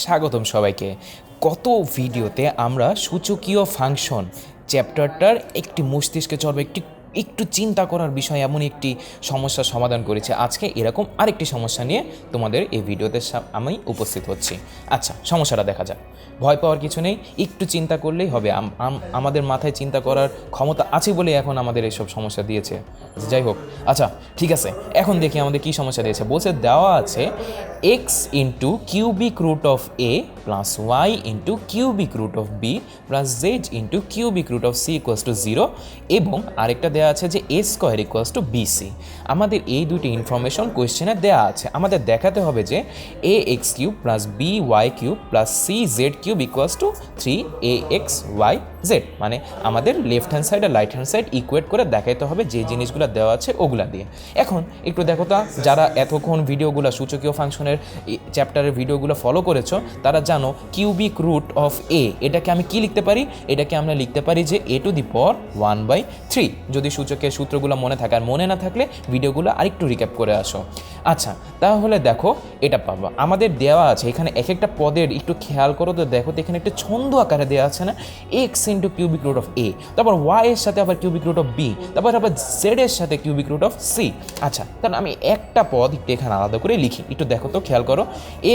স্বাগতম সবাইকে। গত ভিডিওতে আমরা সূচকীয় ফাংশন চ্যাপ্টারটার একটি মস্তিষ্কে চলবে একটু চিন্তা করার বিষয় এমন একটি সমস্যার সমাধান করেছে। আজকে এরকম আরেকটি সমস্যা নিয়ে তোমাদের এই ভিডিওতে আমি উপস্থিত হচ্ছি। আচ্ছা, সমস্যাটা দেখা যাক। ভয় পাওয়ার কিছু নেই, একটু চিন্তা করলেই হবে। আমাদের মাথায় চিন্তা করার ক্ষমতা আছে বলে এখন আমাদের এইসব সমস্যা দিয়েছে। যাই হোক, আচ্ছা ঠিক আছে, এখন দেখি আমাদের কী সমস্যা দিয়েছে। বলছে দেওয়া আছে x into cubic root of a plus y into cubic root of b plus z into cubic root of c equals to 0 এবং আরেকটা দেওয়া আছে যে a square equals to b c. আমাদের এই দুটি ইনফরমেশন কোয়েশ্চেনে দেওয়া আছে। আমাদের দেখাতে হবে যে a x cube plus b y cube plus c z cube equals to 3ax y z, মানে আমাদের লেফট হ্যান্ড সাইড আর রাইট হ্যান্ড সাইড ইকুয়েট করে দেখাইতে হবে যে জিনিসগুলো দেওয়া আছে ওগুলা দিয়ে। এখন একটু দেখো তো, যারা এতক্ষণ ভিডিওগুলো সূচকীয় ফাংশনের চ্যাপ্টারের ভিডিওগুলো ফলো করেছো তারা জানো কিউবিক রুট অফ এ এটাকে আমি কি লিখতে পারি, এটাকে আমরা লিখতে পারি যে a টু দি পাওয়ার 1/3। যদি সূচকের সূত্রগুলো মনে থাকে, আর মনে না থাকলে ভিডিওগুলো আরেকটু রিক্যাপ করে আসো। আচ্ছা, তাহলে দেখো এটা পাবো। আমাদের দেওয়া আছে এখানে এক একটা পদের একটু খেয়াল করো তো, দেখো তো এখানে একটা ছন্দ আকারে দেওয়া আছে না, x into cubic root of a, তারপর ওয়াই এর সাথে আবার কিউবিক রুট অফ বি, তারপর জেড এর সাথে কিউবিক রুট অফ সি। আচ্ছা, তাহলে আমি একটা পদ একটু এখানে আলাদা করে লিখি, একটু দেখো তো খেয়াল করো,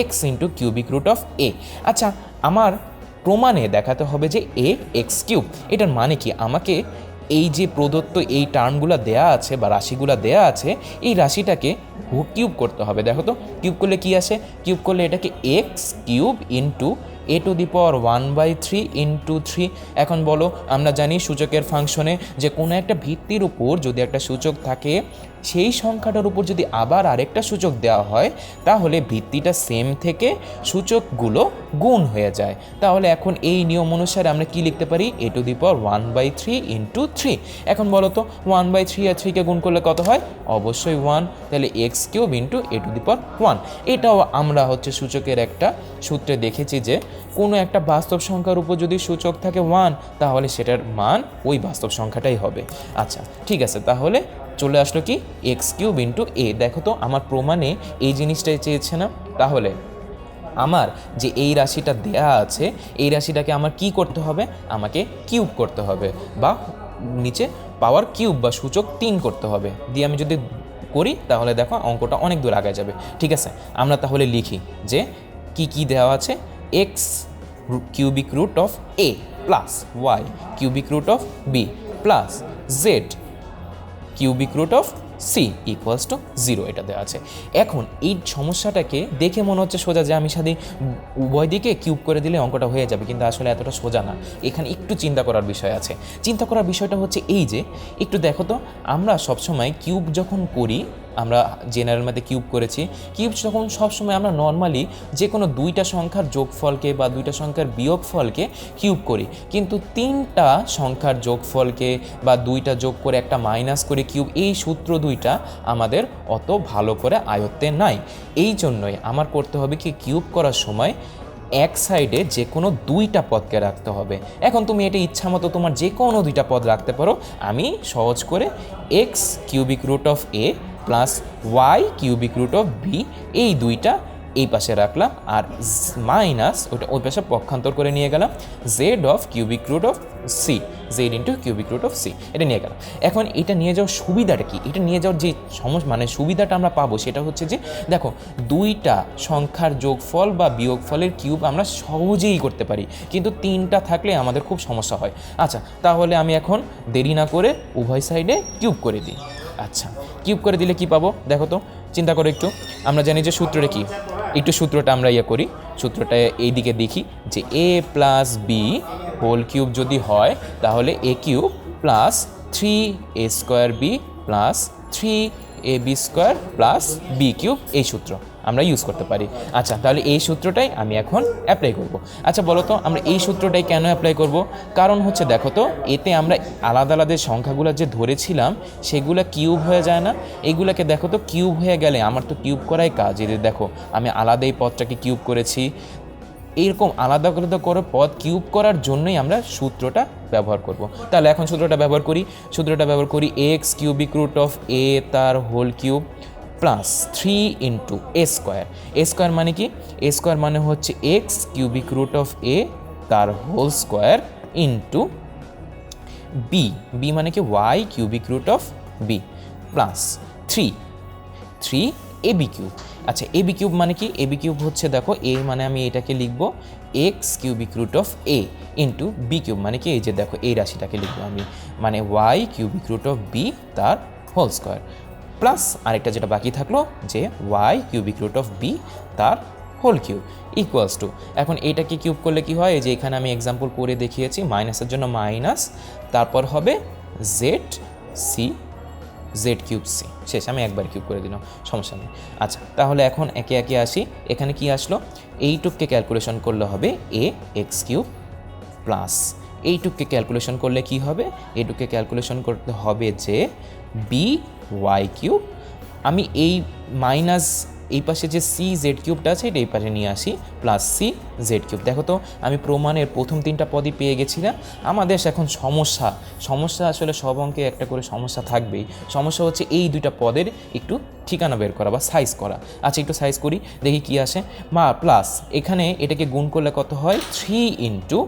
x into cubic root of a. আচ্ছা, আমার প্রমাণে দেখাতে হবে যে এ এক্স কিউব। এটার মানে কি, আমাকে এই যে প্রদত্ত এই টার্মগুলো দেয়া আছে বা রাশিগুলো দেয়া আছে, এই রাশিটাকে কিউব করতে হবে। দেখো তো কিউব করলে কি আসে, কিউব করলে এটাকে x cube into a to the power 1/3 into 3। এখন বলো, আমরা জানি সূচকের ফাংশনে যে কোনো একটা ভিত্তির উপর যদি একটা সূচক থাকে, সেই সংখ্যাটার উপর যদি আবার আরেকটা সূচক দেওয়া হয় তাহলে ভিত্তিটা সেম থেকে সূচকগুলো গুণ হয়ে যায়। তাহলে এখন এই নিয়ম অনুসারে আমরা কি লিখতে পারি, এ টু দি পাওয়ার 1/3 ইন্টু 3। এখন বলো তো 1/3 আর 3কে গুণ করলে কত হয়, অবশ্যই 1। তাহলে x cube into a to the power 1। এটাও আমরা সূচকের একটা সূত্রে দেখেছি যে কোনো একটা বাস্তব সংখ্যার উপর যদি সূচক থাকে 1 তাহলে সেটার মান ওই বাস্তব সংখ্যাটাই হবে। আচ্ছা ঠিক আছে, তাহলে চলে আসলো কি এক্স কিউব ইন্টু এ। দেখো তো আমার প্রমাণে এই জিনিসটাই চেয়েছে না। তাহলে আমার যে এই রাশিটা দেয়া আছে, এই রাশিটাকে আমার কি করতে হবে, আমাকে কিউব করতে হবে বা নিচে পাওয়ার কিউব বা সূচক 3 করতে হবে। দিয়ে আমি যদি করি তাহলে দেখো অঙ্কটা অনেক দূর আগে যাবে। ঠিক আছে, আমরা তাহলে লিখি যে কি কি দেওয়া আছে, x cubic root of a plus y cubic root of b plus z cubic root of c equals to 0, এটা দেওয়া আছে। এখন এই সমস্যাটাকে দেখে মনে হচ্ছে সোজা, যে আমি সাথে উভয় দিকে কিউব করে দিলে অঙ্কটা হয়ে যাবে, কিন্তু আসলে এতটা সোজা না। এখানে একটু চিন্তা করার বিষয় আছে। চিন্তা করার বিষয়টা হচ্ছে এই যে, একটু দেখো তো, আমরা সবসময় কিউব যখন করি, আমরা জেনারেল ম্যাথে কিউব করেছি, কিউব যখন সবসময় আমরা নর্মালি যে কোনো দুইটা সংখ্যার যোগফলকে বা দুইটা সংখ্যার বিয়োগফলকে কিউব করি, কিন্তু তিনটা সংখ্যার যোগফলকে বা দুইটা যোগ করে একটা মাইনাস করে কিউব, এই সূত্র দুইটা আমাদের অত ভালো করে আয়ত্তে নাই। এই জন্যই আমার করতে হবে কি, কিউব করার সময় এক সাইডে যে কোনো দুইটা পদকে রাখতে হবে। এখন তুমি এটা ইচ্ছা মতো তোমার যে কোনো দুইটা পদ রাখতে পারো। আমি সহজ করে x cubic root of a plus y cubic root of b, এই দুইটা এই পাশে রাখলাম, আর মাইনাস ওটা ওই পাশে পক্ষান্তর করে নিয়ে গেলাম z of cubic root of c, z into cubic root of c, এটা নিয়ে গেলাম। এখন এটা নিয়ে যাওয়ার সুবিধাটা কি, এটা নিয়ে যাওয়ার যে মানে সুবিধাটা আমরা পাবো সেটা হচ্ছে যে, দেখো দুইটা সংখ্যার যোগফল বা বিয়োগফলের কিউব আমরা সহজেই করতে পারি, কিন্তু তিনটা থাকলে আমাদের খুব সমস্যা হয়। আচ্ছা, তাহলে আমি এখন দেরি না করে উভয় সাইডে কিউব করে দিই। আচ্ছা, কিউব করে দিলে কি পাবো দেখো তো, চিন্তা করো একটু। আমরা জানি যে সূত্রটা কি, একটু সূত্রটা আমরা করি, সূত্রটা এই দিকে দেখি যে a plus b whole cube যদি হয় তাহলে a cube plus 3a square b plus 3ab square plus b cube, এই সূত্র আমরা ইউজ করতে পারি। আচ্ছা, তাহলে এই সূত্রটাই আমি এখন অ্যাপ্লাই করব। আচ্ছা বলো তো, আমরা এই সূত্রটাই কেন অ্যাপ্লাই করব? কারণ হচ্ছে দেখো তো, এতে আমরা আলাদা আলাদা সংখ্যাগুলো যে ধরেছিলাম সেগুলো কিউব হয়ে যায় না। এইগুলোকে দেখো তো কিউব হয়ে গেলে আমার তো কিউব করাই কাজ। এদের দেখো আমি আলাদা এই পদটাকে কিউব করেছি। এইরকম আলাদা আলাদা করে পদ কিউব করার জন্যই আমরা সূত্রটা ব্যবহার করব। তাহলে এখন সূত্রটা ব্যবহার করি, x cubic root of a তার whole cube plus 3 into a square. A square মানে কি? এ স্কোয়ার মানে হচ্ছে x cubic root of a তার whole square into b, b মানে কি y cubic root of b, plus 3 a b cube. আচ্ছা a b cube মানে কি? এ বি কিউব হচ্ছে দেখো এ মানে আমি এটাকে লিখবো x cubic root of a into b cube মানে কি এই যে দেখো এই রাশিটাকে লিখবো আমি মানে y cubic root of b তার হোল স্কোয়ার, প্লাস আরেকটা যেটা বাকি থাকলো যে y cubic root of b তার হোল কিউব ইকুয়ালস টু, এখন এটাকে কিউব করলে কি হয়? এই যে এখানে আমি এক্সাম্পল করে দেখিয়েছি, মাইনাসের জন্য মাইনাস, তারপর হবে z c, z cube c, শেষ। আমি একবার কিউব করে দিলাম, সমস্যা নেই। আচ্ছা তাহলে এখন একে একে আসি, এখানে কি আসলো? এইটুককে ক্যালকুলেশন করলে হবে এ এক্স কিউব প্লাস এইটুককে ক্যালকুলেশন করলে কি হবে? এইটুককে ক্যালকুলেশন করতে হবে যে বি ওয়াই কিউব। আমি এই মাইনাস এই পাশে যে সি জেড কিউবটা আছে এটা এই পাশে নিয়ে আসি, প্লাস সি জেড কিউব। দেখো তো আমি প্রমাণের প্রথম 3টা পদই পেয়ে গেছিলাম। আমাদের এখন সমস্যা আসলে সব অঙ্কে একটা করে সমস্যা থাকবেই। সমস্যা হচ্ছে এই 2টা পদের একটু ঠিকানা বের করা বা সাইজ করা। আচ্ছা একটু সাইজ করি, দেখি কি আসে। প্লাস এখানে এটাকে গুণ করলে কত হয়? 3 ইন্টু,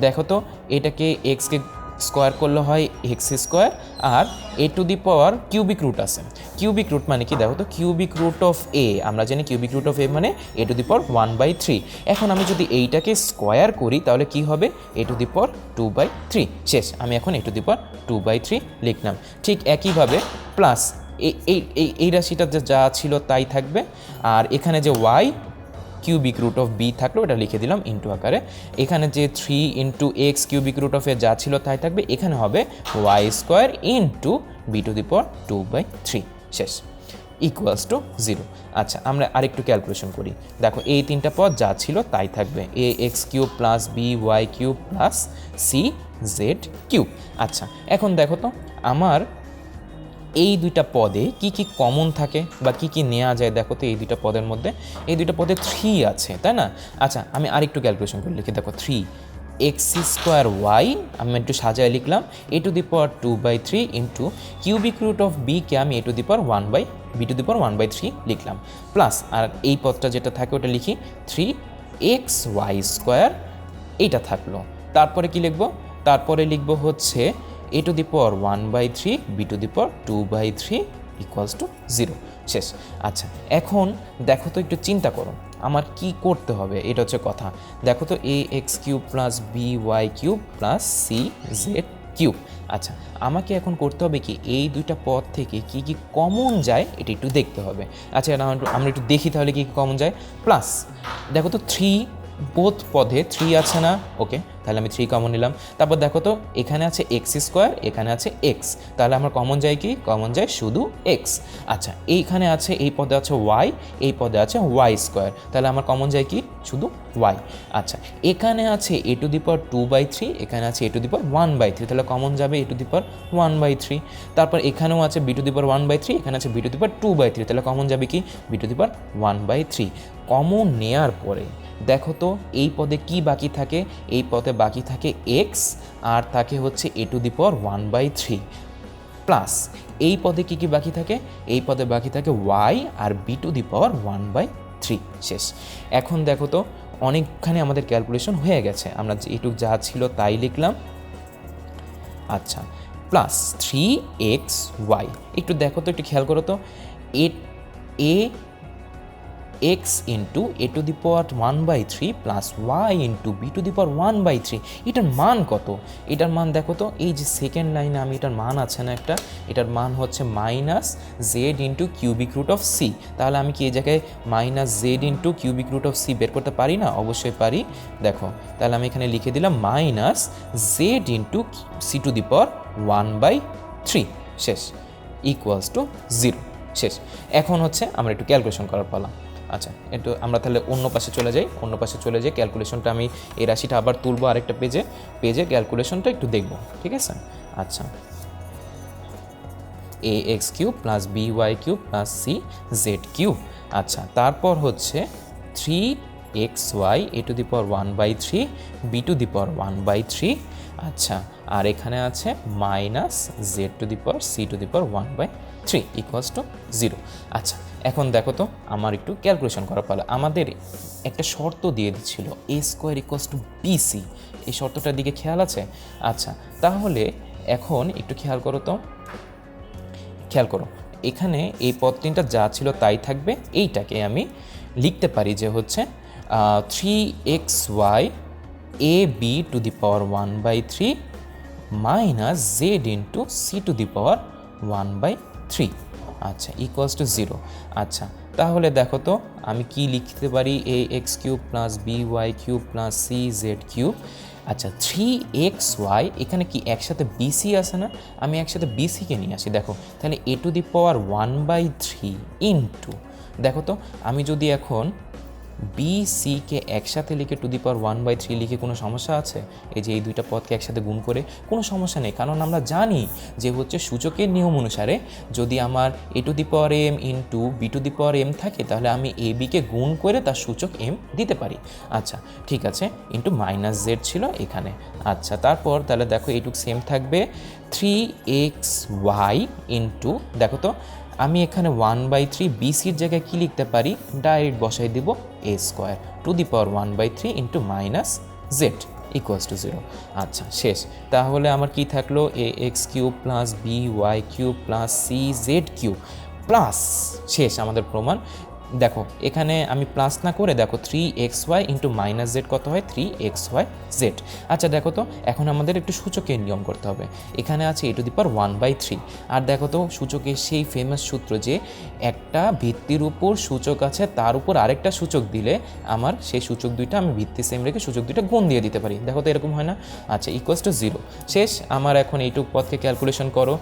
দেখো তো এটাকে এক্সকে স্কোয়ার করলে হয় এক্স স্কোয়ার, আর a to the power cubic root আছে। কিউবিক রুট মানে কি? দেখো তো কিউবিক রুট অফ এ, আমরা জানি কিউবিক রুট অফ এ মানে এ টু দি পাওয়ার 1/3। এখন আমি যদি এইটাকে স্কোয়ার করি তাহলে কি হবে? এ টু দি পাওয়ার 2/3, শেষ। আমি এখন এ টু দি পাওয়ার 2/3 লিখলাম। ঠিক একইভাবে প্লাস এই রাশিটা যা ছিল তাই থাকবে, আর এখানে যে y cubic root of b থাকলো এটা লিখে দিলাম ইন্টু আকারে। এখানে যে 3 ইন্টু x cubic root of a যা ছিল তাই থাকবে, এখানে হবে y square into b to the power 2/3, শেষ, ইকুয়ালস টু 0। আচ্ছা আমরা আরেকটু ক্যালকুলেশন করি। দেখো এই 3টা পদ যা ছিল তাই থাকবে, a x cube plus b y cube plus c z cube. আচ্ছা এখন দেখো তো আমার এই 2টা পদে কি কি কমন থাকে বা কি কি নেওয়া যায়? দেখো তো এই 2টা পদের মধ্যে, এই 2টা পদে 3 আছে, তাই না? আচ্ছা আমি আরেকটু ক্যালকুলেশন করে লিখি। দেখো 3 এক্স স্কোয়ার ওয়াই, আমি একটু সাজায় লিখলাম a to the power 2/3 into cubic root of বিকে আমি a to the power b to the power 1/3 লিখলাম, প্লাস আর এই পদটা যেটা থাকে ওটা লিখি 3 এক্স ওয়াই স্কোয়ার, এইটা থাকলো। তারপরে কি লিখবো? তারপরে লিখবো হচ্ছে a to the power 1/3 b to the power 2/3 equals to 0, শেষ। আচ্ছা এখন দেখো তো একটু চিন্তা করো আমার কি করতে হবে, এটা হচ্ছে কথা। দেখো তো a x cube plus b y cube plus c z cube. আচ্ছা আমাকে এখন করতে হবে কি এই 2টা পদ থেকে কি কি কমন যায় এটা একটু দেখতে হবে। আচ্ছা আমরা একটু দেখি তাহলে কি কমন যায়। প্লাস দেখো তো 3 বোথ পদে 3 আছে না? ওকে তাহলে আমি 3 কমন নিলাম। তারপর দেখো তো এখানে আছে এক্স স্কোয়ার, এখানে আছে এক্স, তাহলে আমার কমন যায় কি? কমন যায় শুধু এক্স। আচ্ছা এইখানে আছে, এই পদে আছে ওয়াই, এই পদে আছে ওয়াই স্কোয়ার, তাহলে আমার কমন যায় কি? শুধু ওয়াই। আচ্ছা এখানে আছে এ টু দি পাওয়ার 2/3, এখানে আছে এ টু দি পাওয়ার 1/3, তাহলে কমন যাবে এ টু দি পাওয়ার 1/3। তারপর এখানেও আছে বি টু দি পাওয়ার 1/3, এখানে আছে বি টু দি পাওয়ার 2/3, তাহলে কমন যাবে কি? B to the power 1/3। Common নেয়ার পরে দেখো তো এই পদে কি বাকি থাকে? এই পদে বাকি থাকে এক্স আর থাকে হচ্ছে a to the power 1/3, plus এই পদে কি কি বাকি থাকে? এই পদে বাকি থাকে ওয়াই আর বি টু দি পাওয়ার 1/3, শেষ। এখন দেখো তো অনেকখানি আমাদের ক্যালকুলেশন হয়ে গেছে, আমরা এটুক যা ছিল তাই লিখলাম। আচ্ছা প্লাস 3xy, একটু দেখো তো, একটু খেয়াল করো তো, a x into a to the power 1/3 plus y into b to the power 1/3, এটার মান কত? এটার মান দেখো তো, এই যে সেকেন্ড লাইনে আমি এটার মান আছে না একটা, এটার মান হচ্ছে minus z into cubic root of c. তাহলে আমি কি এই জায়গায় minus z into cubic root of c বের করতে পারি না? অবশ্যই পারি। দেখো তাহলে আমি এখানে লিখে দিলাম minus z into c to the power 1/3, শেষ, ইকুয়ালস টু 0, শেষ। এখন হচ্ছে আমরা একটু ক্যালকুলেশন করার পালা। আচ্ছা একটু আমরা তাহলে অন্য পাশে চলে যাই, ক্যালকুলেশনটা আমি এই রাশিটা আবার তুলবো আরেকটা পেজে ক্যালকুলেশনটা একটু দেখব, ঠিক আছে? আচ্ছা a x cube plus b y cube plus c z cube. আচ্ছা তারপর হচ্ছে 3xy a to the power 1/3 b to the power 1/3। আচ্ছা আর এখানে আছে minus z to the power c to the power 1/3 equals to 0। আচ্ছা এখন দেখো তো আমার একটু ক্যালকুলেশন করা পালা। আমাদের একটা শর্ত দিয়ে দিচ্ছিল এ স্কোয়ার ইকুয়ালস টু বিসি, এই শর্তটার দিকে খেয়াল আছে? আচ্ছা, তাহলে এখন একটু খেয়াল করো তো, খেয়াল করো এখানে এই পদ তিনটা যা ছিল তাই থাকবে। এইটাকে আমি লিখতে পারি যে হচ্ছে 3xy a b to the power 1/3 minus z into c to the power 1/3, আচ্ছা, ইকুয়ালস টু 0। আচ্ছা, তাহলে দেখো তো আমি কি লিখতে পারি, a x cube plus b y cube plus c z cube. আচ্ছা, 3xy এখানে কি একসাথে বিসি আছে না, আমি একসাথে বিসিকে নিয়ে আসি। দেখো তাহলে এ টু দি পাওয়ার 1/3 ইন্টু, দেখো তো আমি যদি এখন বিসিকে একসাথে লিখে টু দি পাওয়ার 1/3 লিখে কোনো সমস্যা আছে? এই যে এই দুইটা পদকে একসাথে গুণ করে কোনো সমস্যা নেই, কারণ আমরা জানি যে হচ্ছে সূচকের নিয়ম অনুসারে যদি আমার a to the power m into b to the power m থাকে তাহলে আমি এ বিকে গুণ করে তার সূচক এম দিতে পারি। আচ্ছা ঠিক আছে, ইন্টু মাইনাস জেড ছিল এখানে। আচ্ছা, তারপর তাহলে দেখো এইটুক সেম থাকবে 3xy ইন্টু, দেখো তো আমি এখানে 1/3 বিসির জায়গায় কী লিখতে পারি, ডাইরেক্ট বসাই দিব a square to the power 1/3 into minus z equals to 0। আচ্ছা শেষ, তাহলে আমার কি থাকলো, a x cube plus b y cube plus c z cube plus, শেষ আমাদের প্রমাণ। দেখো এখানে আমি প্লাস না করে দেখো 3xy ইন্টু মাইনাস জেড কত হয়, 3xy জেড। আচ্ছা দেখো তো এখন আমাদের একটু সূচকের নিয়ম করতে হবে। এখানে আছে এ টু দি পাওয়ার 1/3, আর দেখো তো সূচকের সেই ফেমাস সূত্র যে একটা ভিত্তির উপর সূচক আছে তার উপর আরেকটা সূচক দিলে আমার সেই সূচক দুইটা আমি ভিত্তি সেম রেখে সূচক দুইটা গুণ দিয়ে দিতে পারি। দেখো তো এরকম হয় না? আচ্ছা, ইকুয়ালস টু 0। শেষ, আমার এখন এইটুক পদকে ক্যালকুলেশন করো।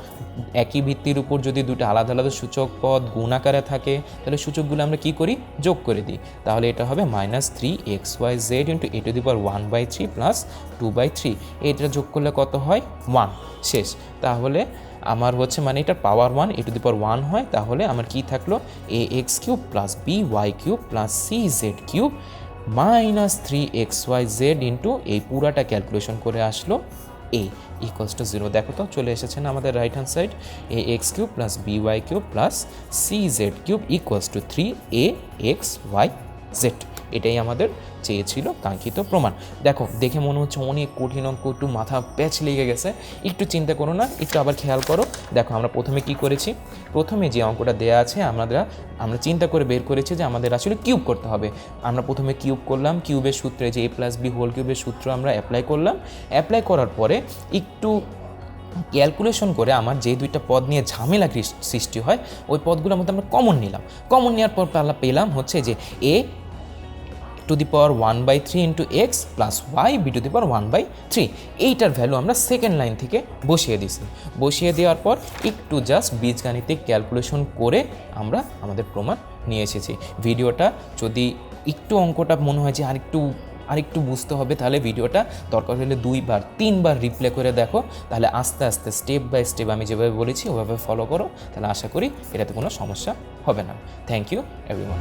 একই ভিত্তির উপর যদি দুটো আলাদা আলাদা সূচক পদ গুণ আকারে থাকে তাহলে সূচকগুলো আমরা কি করি, যোগ করে দিই। তাহলে এটা হবে minus 3xyz into a to the power 1/3 plus 2/3, এটা যোগ করলে কত হয়, 1। শেষ, তাহলে আমার হচ্ছে মানে এটার পাওয়ার 1 এ টু দি পাওয়ার 1 হয়, তাহলে আমার কি থাকলো, a x cube plus b y cube plus c z cube minus 3xyz into এই পুরাটা ক্যালকুলেশন করে আসলো এ ইকুয়ালস টু 0। দেখো তো চলে এসেছে না আমাদের right hand side, a x cube plus b y cube plus c z cube equals to 3axyz। এটাই আমাদের চেয়েছিল কাঙ্ক্ষিত প্রমাণ। দেখো দেখে মনে হচ্ছে অনেক কঠিন অঙ্ক, একটু মাথা প্যাচ লেগে গেছে, একটু চিন্তা করো না, একটু আবার খেয়াল করো। দেখো আমরা প্রথমে কি করেছি, প্রথমে যে অঙ্কটা দেয়া আছে আমরা চিন্তা করে বের করেছি যে আমাদের আসলে কিউব করতে হবে। আমরা প্রথমে কিউব করলাম, কিউবের সূত্রে যে এ প্লাস বি হোল কিউবের সূত্র আমরা অ্যাপ্লাই করলাম। অ্যাপ্লাই করার পরে একটু ক্যালকুলেশন করে আমার যে দুইটা পদ নিয়ে ঝামেলা সৃষ্টি হয় ওই পদগুলোর মধ্যে আমরা কমন নিলাম। কমন নেওয়ার পর পেলাম হচ্ছে যে a to the power 1/3 into x plus y b to the power 1/3, এইটার ভ্যালু আমরা সেকেন্ড লাইন থেকে বসিয়ে দিছি। বসিয়ে দেওয়ার পর একটু জাস্ট বীজগাণিতিক ক্যালকুলেশন করে আমরা আমাদের প্রমাণ নিয়ে এসেছি। ভিডিওটা যদি একটু অঙ্কটা মনে হয় যে আরেকটু বুঝতে হবে তাহলে ভিডিওটা দরকার হলে 2-3 বার রিপ্লে করে দেখো, তাহলে আস্তে আস্তে স্টেপ বাই স্টেপ আমি যেভাবে বলেছি ওভাবে ফলো করো, তাহলে আশা করি এটাতে কোনো সমস্যা হবে না। Thank you everyone.